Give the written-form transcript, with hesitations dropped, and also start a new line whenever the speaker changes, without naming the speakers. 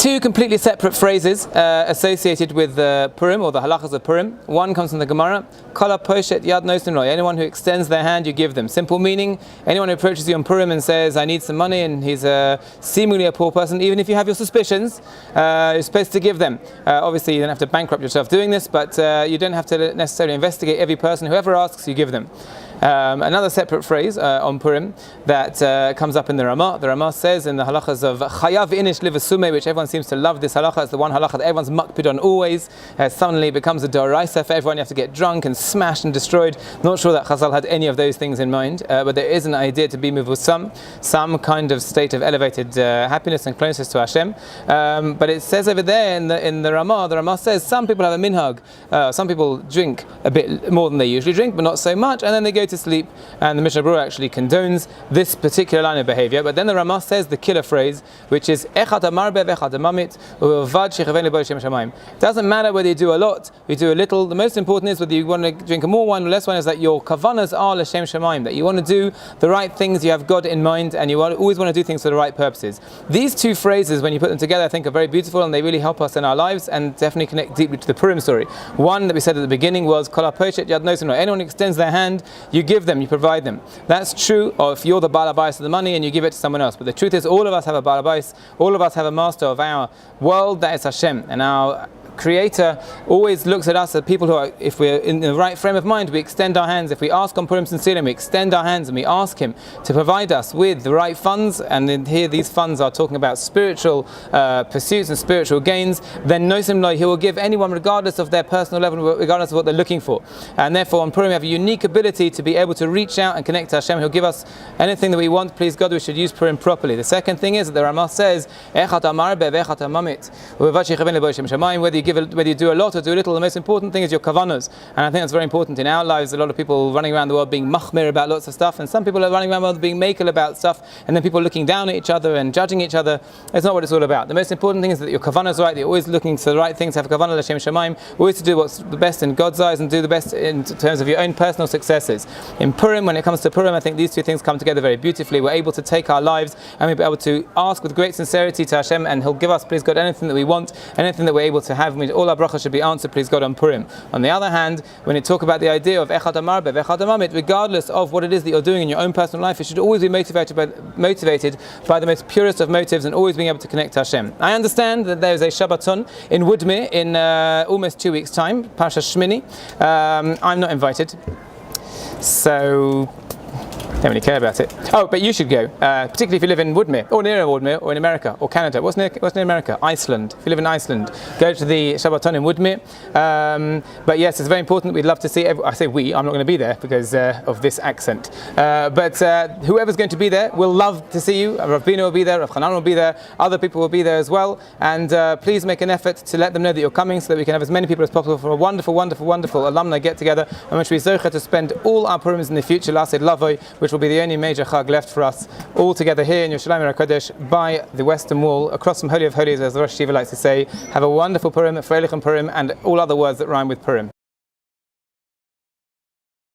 Two completely separate phrases associated with Purim, or the halachas of Purim. One comes from the Gemara, Kol poshet yad nosen lo. Anyone who extends their hand, you give them. Simple meaning, anyone who approaches you on Purim and says, I need some money, and he's seemingly a poor person, even if you have your suspicions, you're supposed to give them. Obviously, you don't have to bankrupt yourself doing this, but you don't have to necessarily investigate every person. Whoever asks, you give them. Another separate phrase on Purim that comes up in the Ramah. The Ramah says in the halachas of Chayav inish livasume, which everyone seems to love this halacha. It's the one halacha that everyone's makpid on always. Suddenly it becomes a doraisa for everyone. You have to get drunk and smashed and destroyed. Not sure that Chazal had any of those things in mind, but there is an idea to be mivusam, some kind of state of elevated happiness and closeness to Hashem. But it says over there in the Ramah says some people have a minhag. Some people drink a bit more than they usually drink, but not so much, and then they go to sleep, and the Mishnah Berurah actually condones this particular line of behavior. But then the Ramah says the killer phrase, which is Echad amarbe vechad amamit uvad shechaven lebo shem shamayim. It doesn't matter whether you do a lot, you do a little. The most important is whether you want to drink more wine or less wine, is that your kavanas are l'shem shamayim, that you want to do the right things, you have God in mind, and you always want to do things for the right purposes. These two phrases, when you put them together, I think are very beautiful, and they really help us in our lives and definitely connect deeply to the Purim story. One that we said at the beginning was Kol poshet yad nosen lo. Anyone who extends their hand, you give them, you provide them. That's true if you're the Baal Habayis of the money and you give it to someone else. But the truth is, all of us have a Baal Habayis, all of us have a master of our world, that is Hashem. And our Creator always looks at us as people who are, if we're in the right frame of mind, we extend our hands. If we ask on Purim sincerely, we extend our hands and we ask Him to provide us with the right funds, and then here these funds are talking about spiritual pursuits and spiritual gains, then nosim lo, He will give anyone regardless of their personal level, regardless of what they're looking for. And therefore on Purim we have a unique ability to be able to reach out and connect to Hashem. He'll give us anything that we want. Please God, we should use Purim properly. The second thing is that the Ramah says, whether you do a lot or do a little, the most important thing is your kavanos. And I think that's very important in our lives. A lot of people running around the world being machmir about lots of stuff, and some people are running around the world being makel about stuff, and then people looking down at each other and judging each other. That's not what it's all about. The most important thing is that your kavanos are right, that you're always looking for the right things, have kavanah l'shem shamayim, always to do what's the best in God's eyes and do the best in terms of your own personal successes. In Purim, when it comes to Purim, I think these two things come together very beautifully. We're able to take our lives and we'll be able to ask with great sincerity to Hashem, and He'll give us, please God, anything that we want, anything that we're able to have. All our brachas should be answered, please God, on Purim. On the other hand, when you talk about the idea of echad amarbe vechad amamit, regardless of what it is that you're doing in your own personal life, it should always be motivated by the most purest of motives, and always being able to connect to Hashem. I understand that there is a Shabbaton in Woodmere in almost 2 weeks' time, Parasha Shmini. I'm not invited, so don't really care about it. Oh, but you should go, particularly if you live in Woodmere, or near Woodmere, or in America, or Canada. What's near America? Iceland. If you live in Iceland, go to the Shabbaton in Woodmere. But yes, it's very important. We'd love to see I say we, I'm not going to be there because of this accent. But whoever's going to be there, we'll love to see you. Rav Bino will be there, Rav Chanan will be there, other people will be there as well. And please make an effort to let them know that you're coming, so that we can have as many people as possible for a wonderful, wonderful, wonderful alumni get together, and which we zocha to spend all our Purims in the future, Lased Lavoi, which will be the only major chag left for us, all together here in Yerushalayim HaKodesh by the Western Wall, across from Holy of Holies, as the Rosh Yeshiva likes to say. Have a wonderful Purim, Freilich and Purim, and all other words that rhyme with Purim.